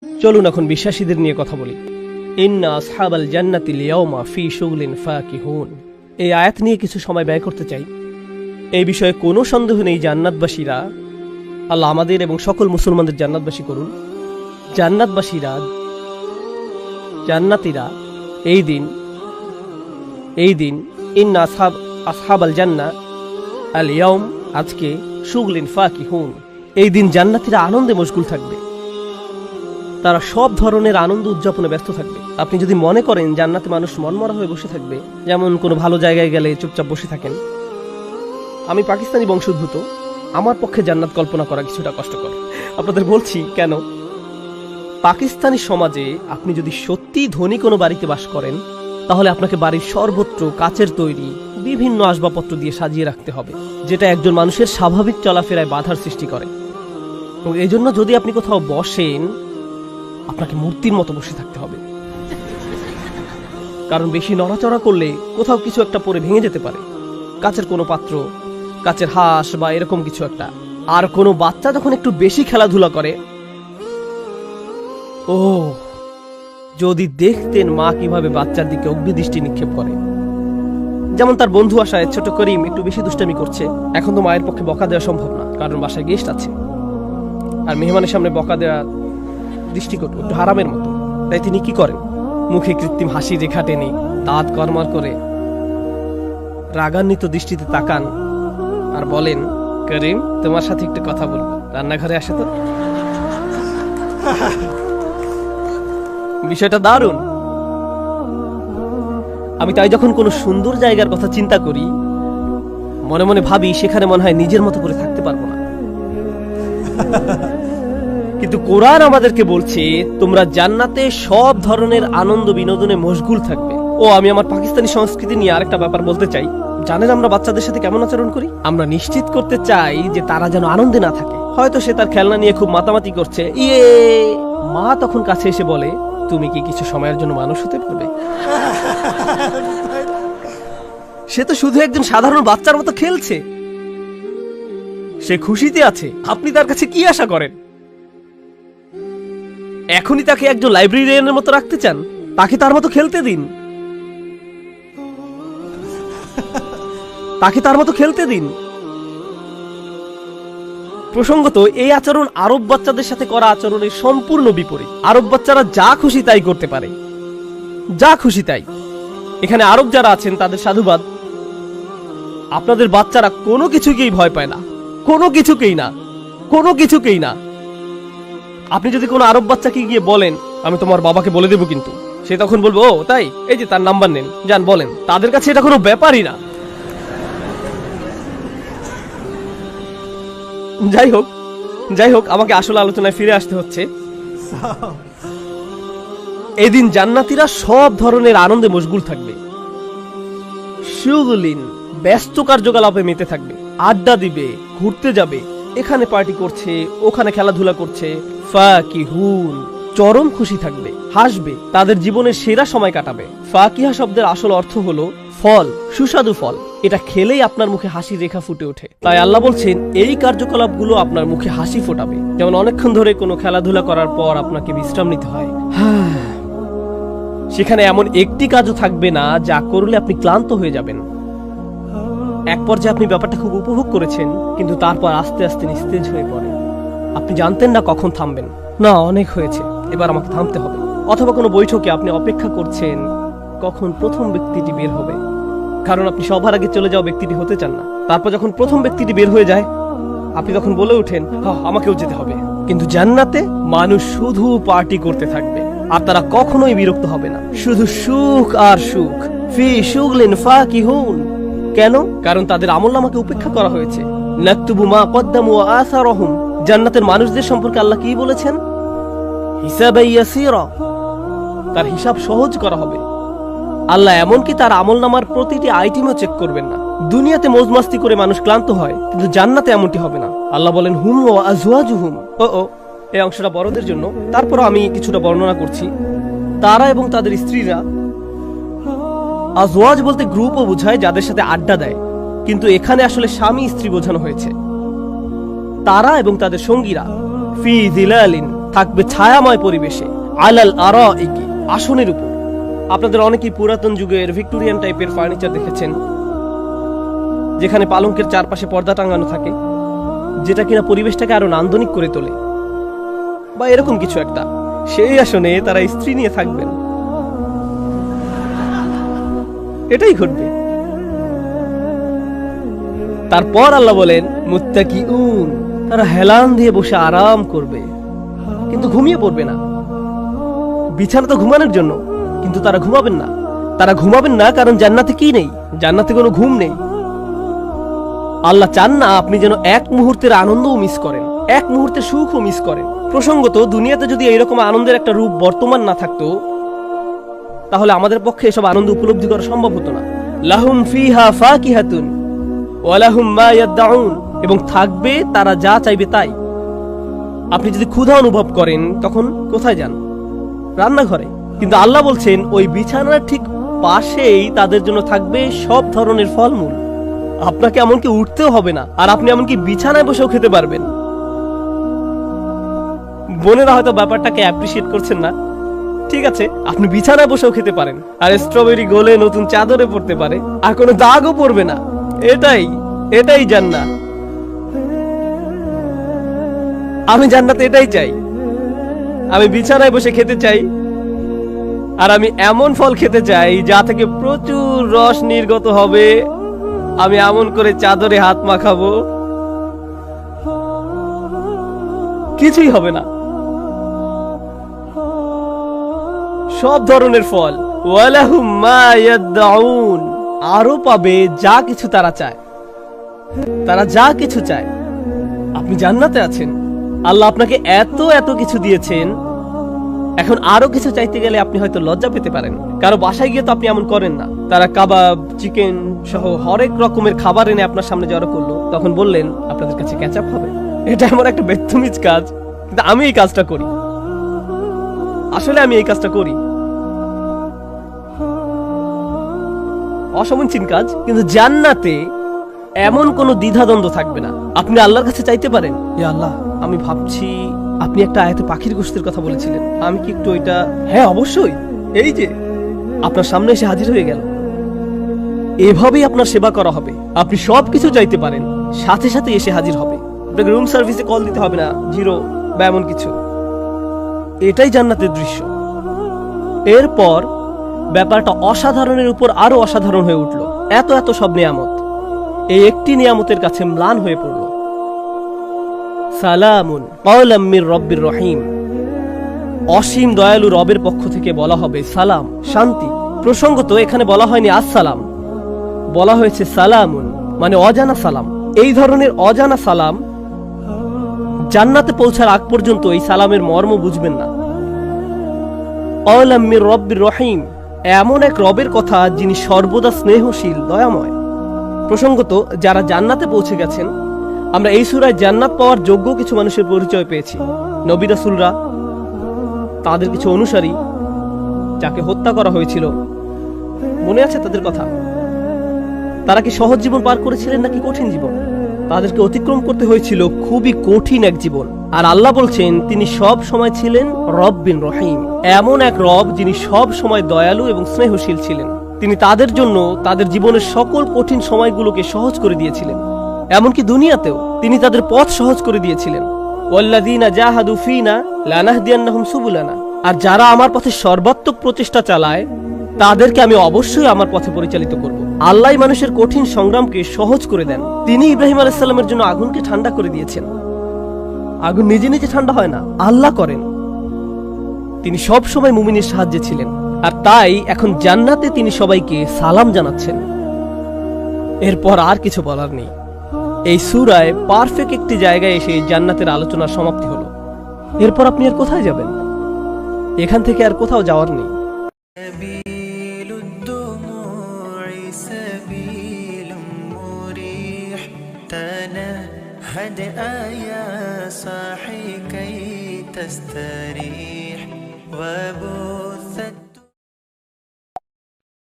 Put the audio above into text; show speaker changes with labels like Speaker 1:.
Speaker 1: চলুন এখন বিশ্বাসীদের নিয়ে কথা বলি। ইন্না আসহাবাল জান্নাতিল ইয়াওমা ফি শুগলিন ফাকিহুন। এই আয়াত নিয়ে কিছু সময় ব্যয় করতে চাই। এই বিষয়ে কোনো সন্দেহ নেই, জান্নাতবাসীরা, আল্লাহ আমাদের এবং সকল মুসলমানদের জান্নাতবাসী করুন। জান্নাতবাসীরা, জান্নাতীরা এই দিন ইন্না আসহাবাল জান্নাহ আল ইয়াওম, আজকে, শুগলিন ফাকিহুন, এই দিন জান্নাতীরা আনন্দে মশগুল থাকবে। তারা সব ধরনের আনন্দ উদযাপনে ব্যস্ত থাকবে। আপনি যদি মনে করেন জান্নাতে মানুষ মনমরা হয়ে বসে থাকবে, যেমন কোনো ভালো জায়গায় গেলে চুপচাপ বসে থাকেন, আমি পাকিস্তানি বংশোদ্ভূত, আমার পক্ষে জান্নাত কল্পনা করা কিছুটা কষ্টকর। আপনাদের বলছি কেন। পাকিস্তানি সমাজে আপনি যদি সত্যি ধনী কোনো বাড়িতে বাস করেন, তাহলে আপনাকে বাড়ির সর্বত্র কাচের তৈরি বিভিন্ন আসবাবপত্র দিয়ে সাজিয়ে রাখতে হবে, যেটা একজন মানুষের স্বাভাবিক চলাফেরায় বাধার সৃষ্টি করে। এবং এই জন্য যদি আপনি কোথাও বসেন, আপনাকে মূর্তির মতো বসে থাকতে হবে, কারণ বেশি নড়াচড়া করলে কোথাও কিছু একটা পরে ভেঙে যেতে পারে। কাচের কোনো পাত্র, কাচের হাঁস বা এরকম কিছু একটা। আর কোনো বাচ্চা যখন একটু বেশি খেলাধুলা করে, ও যদি দেখতেন মা কিভাবে বাচ্চার দিকে অগ্নিদৃষ্টি নিক্ষেপ করে। যেমন তার বন্ধু আসায় ছোট করিম একটু বেশি দুষ্টামি করছে, এখন তো মায়ের পক্ষে বকা দেওয়া সম্ভব না, কারণ বাসায় গেস্ট আছে, আর মেহমানের সামনে বকা দেওয়া দৃষ্টিকটু, একটু হারামের মতো। তাই তিনি কি করেন, মুখে কৃত্রিম হাসি রেখা টেনে দাঁত কর্মর করে রাগান্বিত দৃষ্টিতে তাকান আর বলেন, করিম, তোমার সাথে একটু কথা বলবো, রান্নাঘরে আসে তো। বিষয়টা দারুণ। আমি তাই যখন কোনো সুন্দর জায়গার কথা চিন্তা করি, মনে মনে ভাবি সেখানে মনে হয় নিজের মতো করে থাকতে পারবো না। কিন্তু কোরআন আমাদেরকে বলছে, তোমরা জান্নাতে সব ধরনের আনন্দ বিনোদনে মশগুল থাকবে। ও, আমি আমার পাকিস্তানি সংস্কৃতি নিয়ে আরেকটা ব্যাপার বলতে চাই। জানেন আমরা বাচ্চাদের সাথে কেমন আচরণ করি? আমরা নিশ্চিত করতে চাই যে তারা যেন আনন্দে না থাকে। হয়তো সে তার খেলনা নিয়ে খুব মাতামাতি করছে, ইয়ে, মা তখন কাছে এসে বলে, তুমি কি কিছু সময়ের জন্য মানুষ হতে পারবে? সে তো শুধু একজন সাধারণ বাচ্চার মতো খেলছে, সে খুশিতে আছে। আপনি তার কাছে কি আশা করেন? এখনই তাকে একজন লাইব্রেরিয়ানের মতো রাখতে চান? তাকে তার মতো খেলতে দিন, তাকে তার মতো খেলতে দিন। প্রসঙ্গত, এই আচরণ আরব বাচ্চাদের সাথে করা আচরণের সম্পূর্ণ বিপরীত। আরব বাচ্চারা যা খুশি তাই করতে পারে, যা খুশি তাই। এখানে আরব যারা আছেন তাদের সাধুবাদ। আপনাদের বাচ্চারা কোনো কিছুকেই ভয় পায় না, কোনো কিছুকেই না, কোনো কিছুকেই না। আপনি যদি কোনো আরব বাচ্চাকে গিয়ে বলেন, আমি তোমার বাবাকে বলে দেবো, কিন্তু সে তখন বলবো, ও তাই, এই যে তার নাম্বার নেন, যান বলেন। তাদের কাছে এটা কোনো ব্যাপারই না। যাই হোক, আমাকে আসল আলোচনায় ফিরে আসতে হচ্ছে। এদিন জান্নাতীরা সব ধরনের আনন্দে মশগুল থাকবে। শুগলিন, ব্যস্ত কার্যকলাপে মেতে থাকবে, আড্ডা দিবে, ঘুরতে যাবে, এখানে পার্টি করছে, ওখানে খেলাধুলা করছে। ফাকিহুন, চরম খুশি থাকবে, হাসবে, তাদের জীবনের সেরা সময় কাটাবে। ফাকিহা শব্দের আসল অর্থ হলো ফল, সুস্বাদু ফল। এটা খেলেই আপনার মুখে হাসির রেখা ফুটে ওঠে। তাই আল্লাহ বলছেন, এই কার্যকলাপগুলো আপনার মুখে হাসি ফোটাবে। যেমন অনেকক্ষণ ধরে কোনো খেলাধুলা করার পর আপনাকে বিশ্রাম নিতে হয়, সেখানে এমন একটি কাজও থাকবে না যা করলে আপনি ক্লান্ত হয়ে যাবেন। এক পর্যায়ে আপনি ব্যাপারটা খুব উপভোগ করেছেন, কিন্তু তারপর আস্তে আস্তে নিস্তেজ হয়ে পড়ে। আপনি জানতেন না কখন থামবেন। না, অনেক হয়েছে, এবার আমাকে থামতে হবে। অথবা কোনো বৈঠকে আপনি অপেক্ষা করছেন কখন প্রথম ব্যক্তিটি বের হবে, কারণ আপনি সবার আগে চলে যাওয়া ব্যক্তিটি হতে চান না। তারপর যখন প্রথম ব্যক্তিটি বের হয়ে যায়, আপনি তখন বলে ওঠেন, আমাকেও যেতে হবে। কিন্তু জান্নাতে মানুষ শুধু পার্টি করতে থাকবে, আর তারা কখনোই বিরক্ত হবে না। শুধু সুখ আর সুখ। ফি শুগলিন ফাকিহুন। কেন? কারণ তাদের আমলনামাকে উপেক্ষা করা হয়েছে। নাকতুবু মা কদ্দামু ওয়া আসারহুম। জান্নাতের মানুষদের সম্পর্কে আল্লাহ কি বলেছেন? হিসাবে ইয়াসীরা, তার হিসাব সহজ করা হবে। আল্লাহ এমনকি তার আমলনামার প্রতিটি আইটেমও চেক করবেন না। দুনিয়াতে মজমাস্তি করে মানুষ ক্লান্ত হয়, কিন্তু জান্নাতে এমনটি হবে না। আল্লাহ বলেন, হুম ওয়া আজওয়াজুহুম। এই অংশটা বড়দের জন্য, তারপর আমি কিছুটা বর্ণনা করছি। তারা এবং তাদের স্ত্রীরা, আজওয়াজ বলতে গ্রুপও বোঝায় যাদের সাথে আড্ডা দেয়, কিন্তু এখানে আসলে স্বামী স্ত্রী বোঝানো হয়েছে। তারা এবং তাদের সঙ্গীরা ফি যিলালিন, থাকবে ছায়াময় পরিবেশে, আলাল আরাইকি, আসনের উপর। আপনাদের অনেকেই পুরাতন যুগের ভিক্টোরিয়ান টাইপের ফার্নিচার দেখেছেন, যেখানে পালঙ্কের চারপাশে পর্দা টাঙানো থাকে, যেটা কিনা পরিবেশটাকে আরো নান্দনিক করে তোলে, বা এরকম কিছু একটা। সেই আসনে তারা স্ত্রী নিয়ে থাকবেন। এটাই ঘটবে। তারপর আল্লাহ বলেন মুত্তাকিউন, তারা হেলান দিয়ে বসে আরাম করবে, কিন্তু ঘুমিয়ে পড়বে না। বিছানা তো ঘুমানোর জন্য, কিন্তু তারা ঘুমাবেন না। তারা ঘুমাবেন না কারণ জান্নাতে কি নেই? জান্নাতে কোনো ঘুম নেই। আল্লাহ চান না আপনি যেন এক মুহূর্তের আনন্দও মিস করেন, এক মুহূর্তের সুখও মিস করেন। প্রসঙ্গত, দুনিয়াতে যদি এইরকম আনন্দের একটা রূপ বর্তমান না থাকতো, তাহলে আমাদের পক্ষে এসব আনন্দ উপলব্ধি করা সম্ভব হতো না। লাহুম ফিহা ফাকিহাতুন ওয়া লাহুম মা ইয়াদউন, এবং থাকবে তারা যা চাইবে তাই। আপনি যদি ক্ষুধা অনুভব করেন তখন কোথায় যান? রান্নাঘরে। কিন্তু আল্লাহ বলছেন ওই বিছানার ঠিক পাশেই তাদের জন্য থাকবে সব ধরনের ফলমূল। আপনাকে এমনকি উঠতেও হবে না, আর আপনি এমনকি বিছানায় বসেও খেতে পারবেন। বোনেরা হয়তো ব্যাপারটাকে অ্যাপ্রিশিয়েট করছেন না। ঠিক আছে, আপনি বিছানায় বসেও খেতে পারেন, আর স্ট্রবেরি গলে নতুন চাদরে পড়তে পারে, আর কোনো দাগও পড়বে না। এটাই জান্নাত। আমি জান্নাতে এটাই চাই। আমি বিছানায় বসে খেতে চাই, আর আমি এমন ফল খেতে চাই যা থেকে প্রচুর রস নির্গত হবে। আমি এমন করে চাদরে হাত মাখাবো, কিছুই হবে না। সব ধরনের ফল। ওয়ালাহুম মা ইয়াদউন, আরো পাবে যা কিছু তারা চায়। তারা যা কিছু চায়। আপনি জান্নাতে আছেন, আল্লাহ আপনাকে এত এত কিছু দিয়েছেন। এখন আরো কিছু চাইতে গেলে আপনি হয়তো লজ্জা পেতে পারেন। কারো বাসায় গিয়ে তো আপনি এমন করেন না। তারা কাবাব, চিকেন সহ হরেক রকমের খাবার এনে আপনার সামনে জড়ো করলো, তখন বললেন আপনাদের কাছে কেচাপ হবে? এটা আমার একটা বেত্তমিজ কাজ, কিন্তু আমি এই কাজটা করি। আসলে আমি এই কাজটা করি। অসমীচীন কাজ, কিন্তু জান্নাতে এমন কোনো দ্বিধাদ্বন্দ্ব থাকবে না। আপনি আল্লাহর কাছে চাইতে পারেন, ইয়া আল্লাহ, আমি ভাবছি আপনি একটা আয়াতে পাখির গোশতের কথা বলেছিলেন, আমি কি একটু ওইটা? হ্যাঁ অবশ্যই, এই যে আপনার সামনে এসে হাজির হয়ে গেল। এভাবেই আপনার সেবা করা হবে। আপনি সবকিছু চাইতে পারেন, সাথে সাথে এসে হাজির হবে। আপনাকে রুম সার্ভিসে কল দিতে হবে না, জিরো বা এমন কিছু। এটাই জান্নাতের দৃশ্য। এরপর ব্যাপারটা অসাধারণের উপর আরো অসাধারণ হয়ে উঠল। এত এত সব নিয়ামত এই একটি নিয়ামতের কাছে ম্লান হয়ে পড়ল। সালামুন ক্বাওলাম মির রব্বির রহিম, অসীম দয়ালু রবের পক্ষ থেকে বলা হবে সালাম, শান্তি। প্রসঙ্গত এখানে বলা হয়নি আসসালাম, বলা হয়েছে সালামুন, মানে অজানা সালাম। এই ধরনের অজানা সালাম জান্নাতে পৌঁছার আগ পর্যন্ত এই সালামের মর্ম বুঝবেন না। ক্বাওলাম মির রব্বির রহিম, এমন এক রবের কথা যিনি সর্বদা স্নেহশীল, দয়াময়। প্রসঙ্গত যারা জান্নাতে পৌঁছে গেছেন, আমরা এই সূরায় জান্নাত পাওয়ার যোগ্য কিছু মানুষের পরিচয় পেয়েছি। নবী রাসূলরা, তাদের কিছু অনুসারী যাকে হত্যা করা হয়েছিল, মনে আছে তাদের কথা? তারা কি সহজ জীবন পার করেছিলেন নাকি কঠিন জীবন? তাদেরকে অতিক্রম করতে হয়েছিল খুবই কঠিন এক জীবন। আর আল্লাহ বলছেন তিনি সব সময় ছিলেন রব্বিন রহিম, এমন এক রব যিনি সব সময় দয়ালু এবং স্নেহশীল ছিলেন। তিনি তাদের জন্য তাদের জীবনের সকল কঠিন সময়গুলোকে সহজ করে দিয়েছিলেন। এমনকি দুনিয়াতেও তিনি তাদের পথ সহজ করে দিয়েছিলেন। ওয়াল্লাযীনা জাহাদু ফীনা লানাহদিয়ান্নাহুম সুবুলানা, আর যারা আমার পথে সর্বাত্মক প্রচেষ্টা চালায় তাদেরকে আমি অবশ্যই আমার পথে পরিচালিত করব। আল্লাহই মানুষের কঠিন সংগ্রামকে সহজ করে দেন। তিনি ইব্রাহিম আলাইহিস সালামের জন্য আগুনকে ঠান্ডা করে দিয়েছেন। আগুন নিজে নিজে ঠান্ডা হয় না, আল্লাহ করেন। তিনি সব সময় মুমিনের সাহায্যে ছিলেন, আর তাই এখন জান্নাতে তিনি সবাইকে সালাম জানাচ্ছেন। এরপর আর কিছু বলার নেই। এই সূরায় পারফেক্ট একটি জায়গায় এসে জান্নাতের আলোচনার সমাপ্তি হলো। এরপর আপনি আর কোথায় যাবেন? এখান থেকে আর কোথাও যাওয়ার নেই।
Speaker 2: يا صاحي كي تستريح وابو